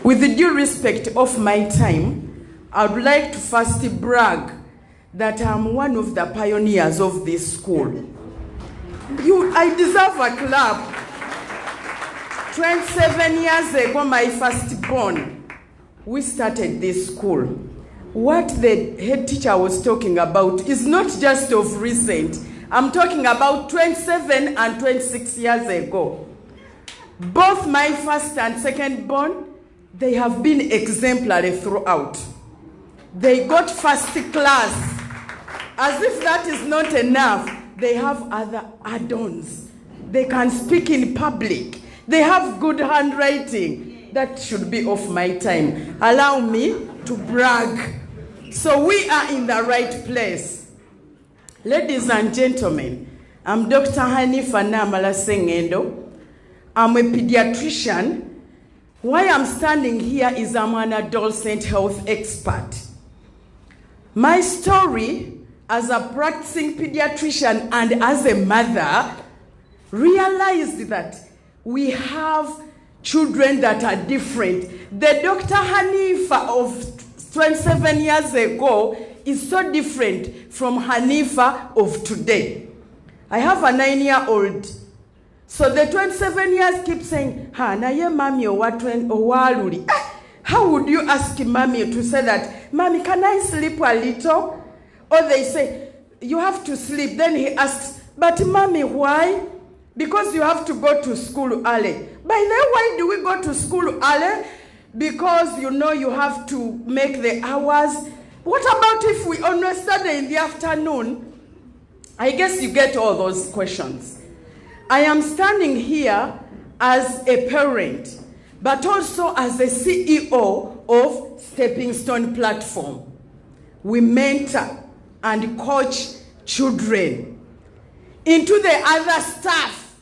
With the due respect of my time, I would like to first brag that I'm one of the pioneers of this school. I deserve a clap. 27 years ago, my firstborn, we started this school. What the head teacher was talking about is not just of recent. I'm talking about 27 and 26 years ago. Both my first and second born, they have been exemplary throughout. They got first class. As if that is not enough, they have other add-ons. They can speak in public. They have good handwriting. That should be of my time. Allow me to brag. So we are in the right place. Ladies and gentlemen, I'm Dr. Hanifah Naamala Sengendo. I'm a pediatrician. Why I'm standing here is I'm an adolescent health expert. My story as a practicing pediatrician and as a mother realized that we have children that are different. The Dr. Hanifah of 27 years ago is so different from Hanifah of today. I have a 9-year-old. So the 27 years keep saying, na ye mami owaluli. How would you ask mommy to say that, mommy, can I sleep a little? Or they say, you have to sleep. Then he asks, but mommy, why? Because you have to go to school early. By the way, why do we go to school early? Because you have to make the hours. What about if we only study in the afternoon? I guess you get all those questions. I am standing here as a parent, but also as the CEO of Stepping Stone Platform. We mentor and coach children. Into the other stuff,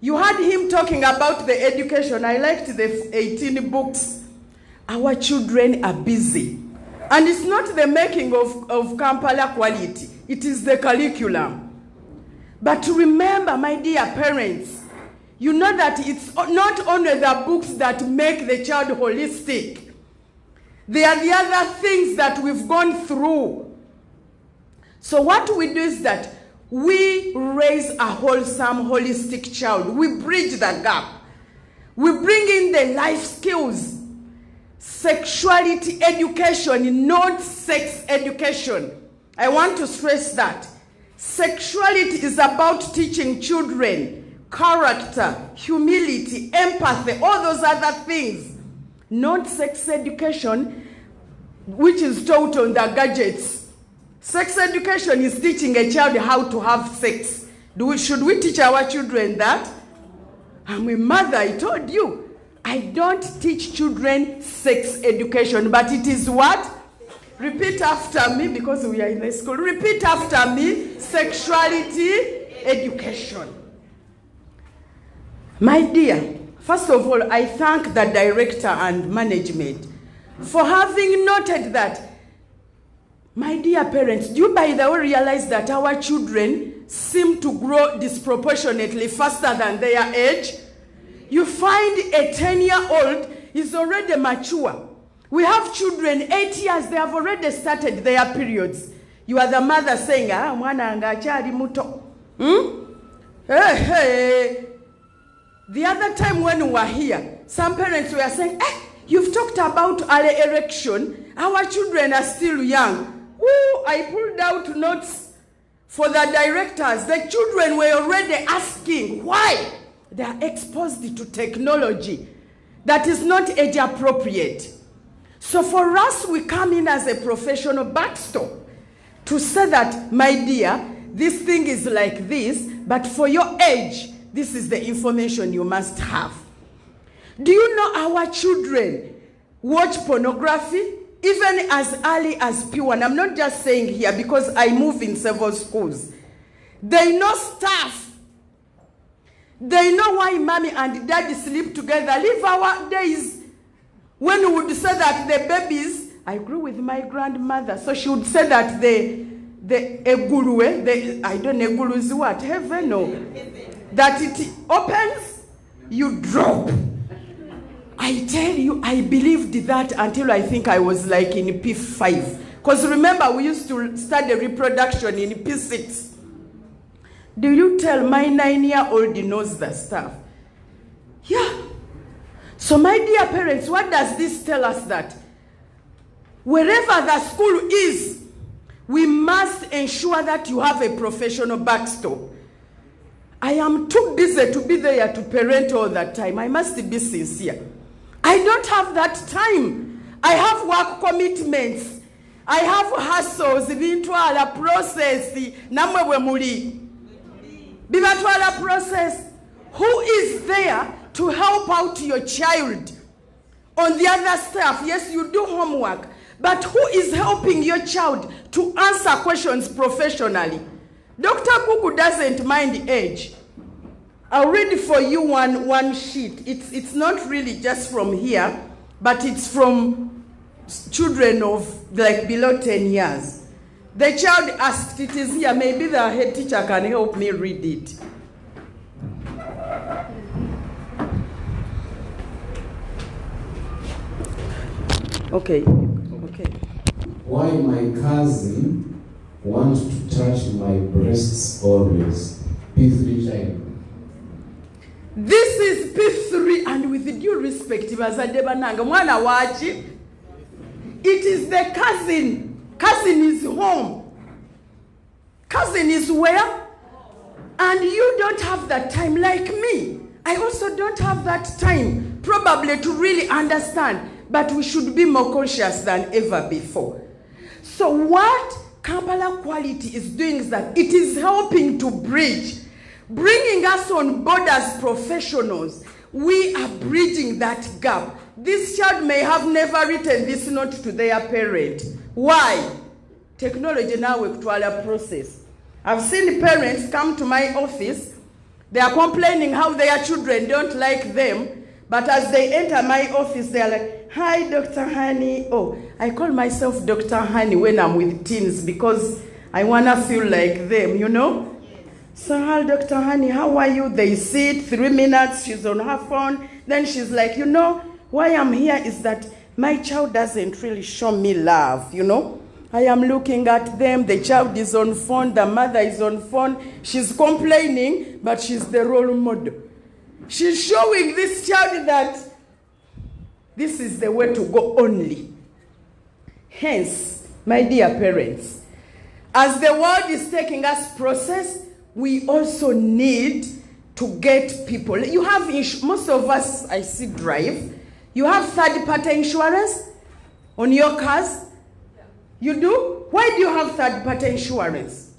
you heard him talking about the education. I liked the 18 books. Our children are busy. And it's not the making of Kampala quality. It is the curriculum. But remember, my dear parents, you know that it's not only the books that make the child holistic. They are the other things that we've gone through. So what we do is that we raise a wholesome, holistic child. We bridge the gap. We bring in the life skills. Sexuality education, not sex education. I want to stress that. Sexuality is about teaching children character, humility, empathy, all those other things. Not sex education, which is taught on the gadgets. Sex education is teaching a child how to have sex. Should we teach our children that? I'm a mother, I told you. I don't teach children sex education, but it is what? Repeat after me, because we are in the school. Repeat after me, sexuality education. My dear, first of all, I thank the director and management for having noted that. My dear parents, do you by the way realize that our children seem to grow disproportionately faster than their age? You find a 10-year-old is already mature. We have children, 8 years, they have already started their periods. You are the mother saying, mwana anga achali muto. Hey. The other time when we were here, some parents were saying, you've talked about early erection. Our children are still young. Ooh, I pulled out notes for the directors. The children were already asking why they are exposed to technology that is not age appropriate. So for us, we come in as a professional backstop to say that, my dear, this thing is like this, but for your age, this is the information you must have. Do you know our children watch pornography even as early as P1? I'm not just saying here because I move in several schools. They know stuff. They know why mommy and daddy sleep together. Live our days when we would say that the babies, I grew with my grandmother, so she would say that the egurue, I don't know eguru is what, heaven, no. That it opens, you drop. I tell you, I believed that until I think I was like in P5. Because remember, we used to study reproduction in P6. Do you tell my 9-year-old knows the stuff? Yeah. So my dear parents, what does this tell us? That wherever the school is, we must ensure that you have a professional backstop. I am too busy to be there to parent all the time. I must be sincere. I don't have that time. I have work commitments. I have hassles. Bintwala process. Namwe muri. Bibatwala process. Who is there to help out your child? On the other stuff, yes, you do homework. But who is helping your child to answer questions professionally? Dr. Kuku doesn't mind age. I'll read for you one sheet. It's not really just from here, but it's from children of like below 10 years. The child asked, it is here, maybe the head teacher can help me read it. Okay. Why my cousin wants to touch my breasts always? P3 child. This is P3, and with due respect, Abazadde bananga mwana wachi. It is the cousin. Cousin is home. Cousin is where? And you don't have that time like me. I also don't have that time, probably to really understand. But we should be more conscious than ever before. So what Kampala Quality is doing is that it is helping to bridge, bringing us on board as professionals. We are bridging that gap. This child may have never written this note to their parent. Why? Technology now works to our process. I've seen parents come to my office. They are complaining how their children don't like them. But as they enter my office, they are like, hi, Dr. Honey. Oh, I call myself Dr. Honey when I'm with teens because I want to feel like them, you know? So, hi, Dr. Honey, how are you? They sit 3 minutes, she's on her phone. Then she's like, you know, why I'm here is that my child doesn't really show me love, you know? I am looking at them, the child is on phone, the mother is on phone. She's complaining, but she's the role model. She's showing this child that this is the way to go only. Hence, my dear parents, as the world is taking us process, we also need to get people. You have, most of us, I see, drive. You have third-party insurance on your cars. You do? Why do you have third-party insurance?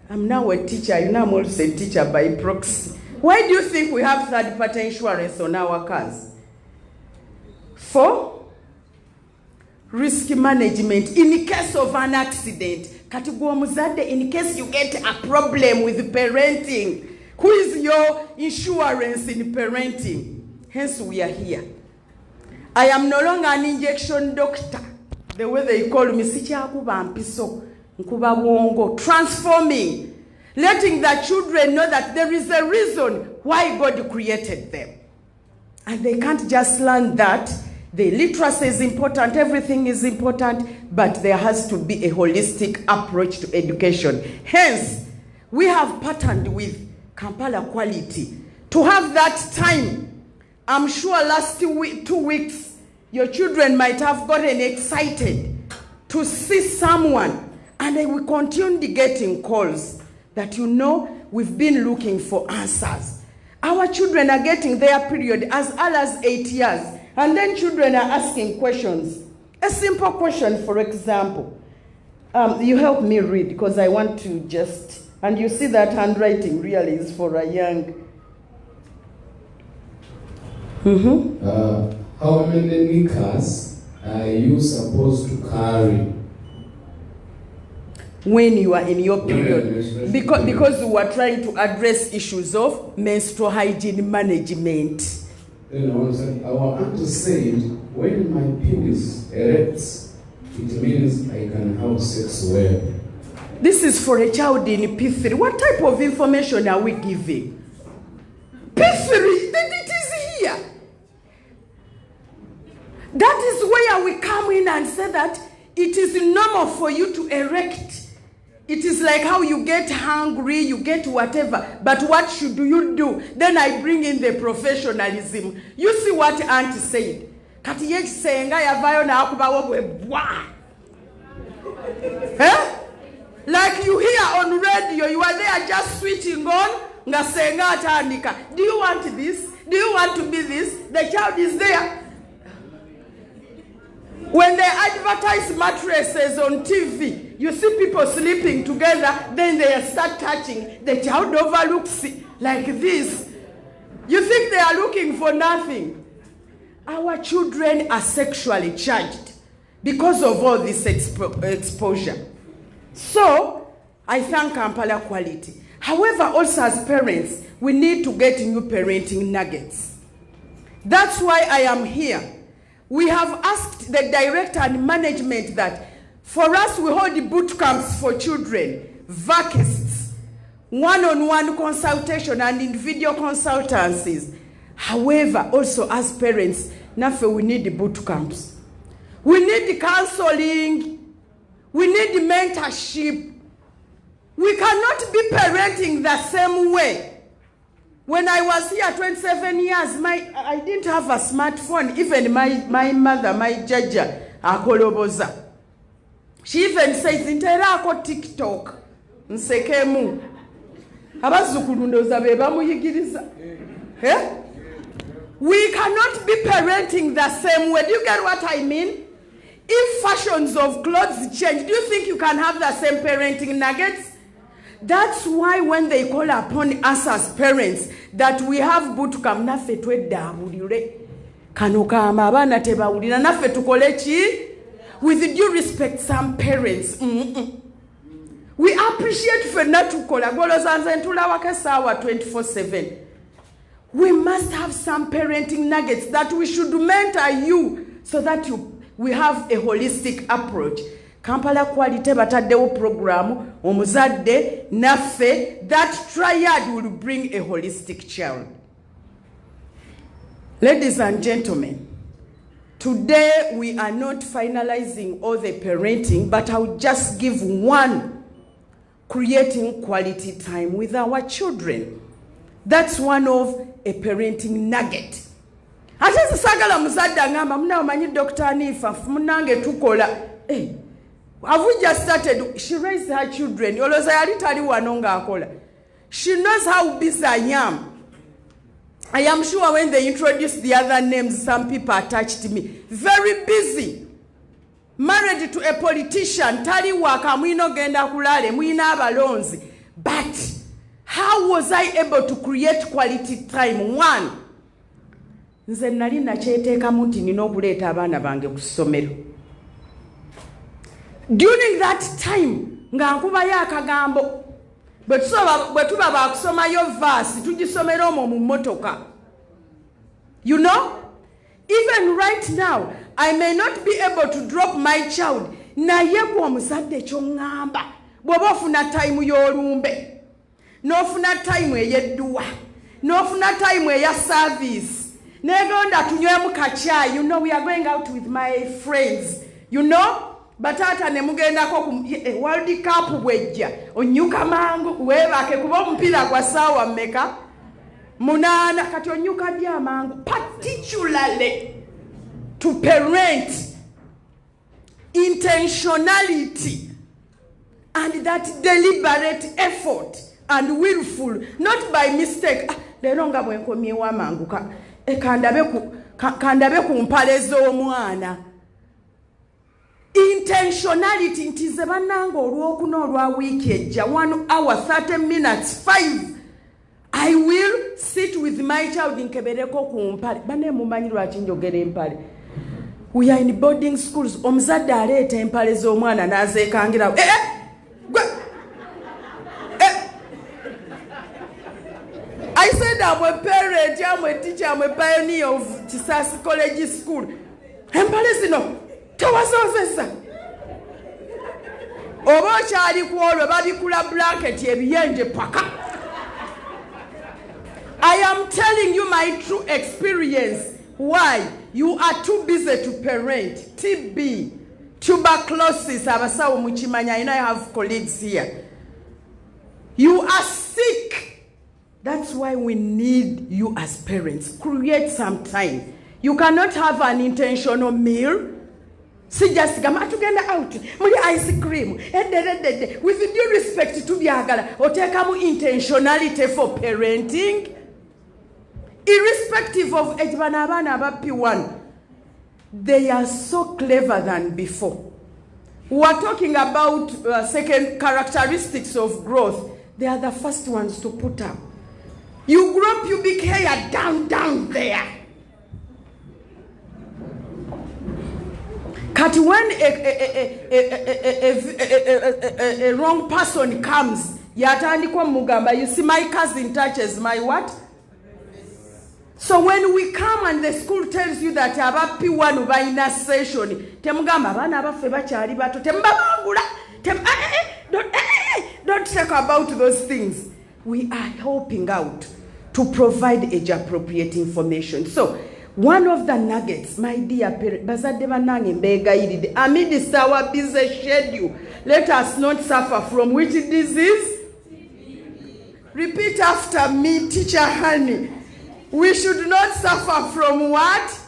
I'm now a teacher. You know, I'm also a teacher by proxy. Why do you think we have third-party insurance on our cars? For risk management. In case of an accident, in case you get a problem with parenting, who is your insurance in parenting? Hence, we are here. I am no longer an injection doctor. The way they call me, transforming. Letting the children know that there is a reason why God created them. And they can't just learn that. The literacy is important, everything is important, but there has to be a holistic approach to education. Hence, we have partnered with Kampala Quality to have that time. I'm sure last 2 weeks, your children might have gotten excited to see someone, and they will continue getting calls. That you know, we've been looking for answers. Our children are getting their period as early as 8 years. And then children are asking questions. A simple question, for example. You help me read because I want to just... And you see that handwriting really is for a young... How many knickers are you supposed to carry when you are in your period? Because we are trying to address issues of menstrual hygiene management. Then our auntie said, when my penis erects, it means I can have sex well. This is for a child in P3. What type of information are we giving? P3, it is here. That is where we come in and say that it is normal for you to erect. It is like how you get hungry, you get whatever. But what should you do? Then I bring in the professionalism. You see what Auntie said. Kati senga yavayo na akubawo bwa. Like you hear on radio, you are there just switching on. Nga senga atandika. Do you want this? Do you want to be this? The child is there. When they advertise mattresses on TV, you see people sleeping together, then they start touching. The child overlooks like this. You think they are looking for nothing. Our children are sexually charged because of all this exposure. So, I thank Kampala Quality. However, also as parents, we need to get new parenting nuggets. That's why I am here. We have asked the director and management that for us we hold the boot camps for children, vacists, one-on-one consultation and individual consultancies. However, also as parents, we need the boot camps. We need the counseling. We need the mentorship. We cannot be parenting the same way. When I was here 27 years, I didn't have a smartphone. Even my mother, my jaja, akoloboza. She even says, "Intera ako TikTok, nsekemu." Abazukulu ndoza beba muyigiriza. We cannot be parenting the same way. Do you get what I mean? If fashions of clothes change, do you think you can have the same parenting nuggets? That's why when they call upon us as parents that we have boot camp, nafe tweddaabulire kano kama abaana tebawulira nafe tukole ki? With due respect, some parents we appreciate fenna tukola goloza nze ntulawako essaawa 24/7. We must have some parenting nuggets that we should mentor you so that we have a holistic approach. Kampala Quality bataddewo program omuzadde naffe, that triad will bring a holistic child. Ladies and gentlemen, today we are not finalizing all the parenting, but I'll just give one: creating quality time with our children. That's one of a parenting nugget. Ate sagala muzadde angamba munamanyi Dr. Hanifah munange tukola. Have we just started? She raised her children. She knows how busy I am. I am sure when they introduced the other names, some people attached me. Very busy. Married to a politician. Tali waka mwino genda kulale mwina abalonzi. But how was I able to create quality time? One, nze nali nakyeteeka muti nina okuleeta abaana bange ku ssomero. During that time, nga nkubayo akagambo. Bwe tuba bakusomayo verse, tugisomera omwo mu mmotoka. You know, even right now, I may not be able to drop my child. Naye gwe omuzadde ky'oŋŋamba. Bw'oba ofuna time y'olumbe, n'ofuna time ey'edduwa, n'ofuna time eya service, negonda tunywemu kachai. You know, we are going out with my friends. You know? Batata ne mugendako ku World Cup bwejja onyuka mangu weebake kuba omupiira gwa ssaawa mmeka 8 kati onyuka dya amangu, particularly to parent intentionality and that deliberate effort and willful, not by mistake. Leero nga bwe nkomyewo amangu kandabe ku mpale z'omwana. Intentionality ntize bannanga olwokuna olwa wiiki ejja 1 hour 30 minutes 5 I will sit with my child nkebereko ku mpale. Bane mumanyi lwaki njogera empale. We are in boarding schools. Omuzadde aleeta empale z'omwana n'azeekangira. I said I'm a parent, I'm a teacher, I'm a pioneer of Kisasi College School. Empale zino tewazozesa. Oba okyali ku olwo babikula blanket ebiyenje paka. I am telling you my true experience. Why? You are too busy to parent. TB, tuberculosis, abasawo muchimanya. You know I have colleagues here. You are sick. That's why we need you as parents. Create some time. You cannot have an intentional meal. See, just come out together out. Muli ice cream. With due respect to Biagala, or take intentionality for parenting. Irrespective of Abaana P1, they are so clever than before. We are talking about second characteristics of growth. They are the first ones to put up. You grow pubic hair down there. But when a wrong person comes, you see my cousin touches my what? So when we come and the school tells you that aba P1 uba in a session, temugamba bana abafe bachali bato tembabangula don't talk about those things. We are helping out to provide age-appropriate information. So one of the nuggets, my dear parents, Abazadde banange mbeegayiride, amidst our busy schedule, let us not suffer from which disease? Repeat after me, Teacher Honey. We should not suffer from what?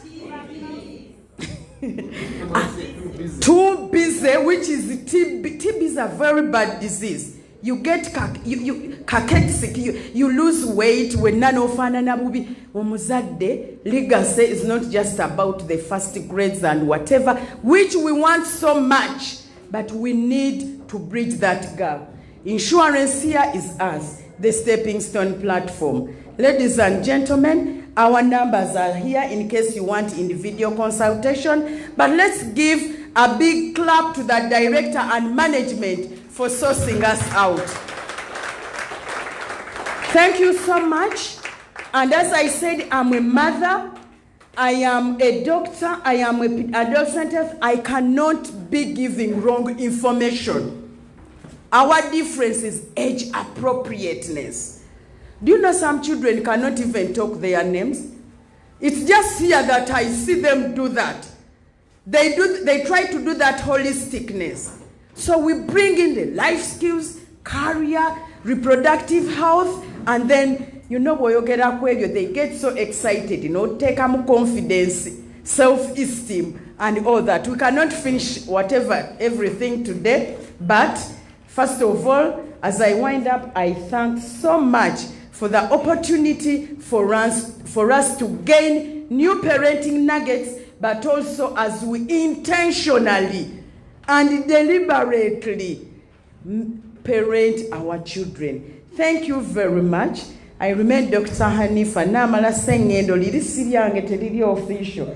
Too busy, which is TB. TB is a very bad disease. You get sick, you lose weight when none of bubi. Omuzadde legacy is not just about the first grades and whatever, which we want so much, but we need to bridge that gap. Insurance here is us, the Stepping Stone platform. Ladies and gentlemen, our numbers are here in case you want individual consultation. But let's give a big clap to the director and management for sourcing us out. Thank you so much. And as I said, I'm a mother, I am a doctor, I am an adult scientist. I cannot be giving wrong information. Our difference is age appropriateness. Do you know some children cannot even talk their names? It's just here that I see them do that. They try to do that holisticness. So we bring in the life skills, career, reproductive health, and then, you know, they get so excited, you know, take confidence, self-esteem, and all that. We cannot finish everything today, but first of all, as I wind up, I thank so much for the opportunity for us to gain new parenting nuggets, but also as we intentionally and deliberately parent our children. Thank you very much. I remain Dr. Hanifah. Naamala Sengendo, liri siryange teriri official.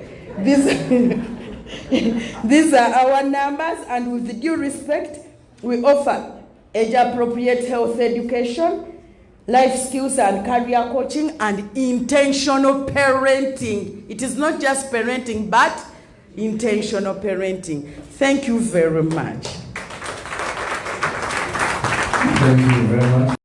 These are our numbers, and with due respect, we offer age-appropriate health education, life skills and career coaching, and intentional parenting. It is not just parenting, but intentional parenting. Thank you very much. Thank you very much.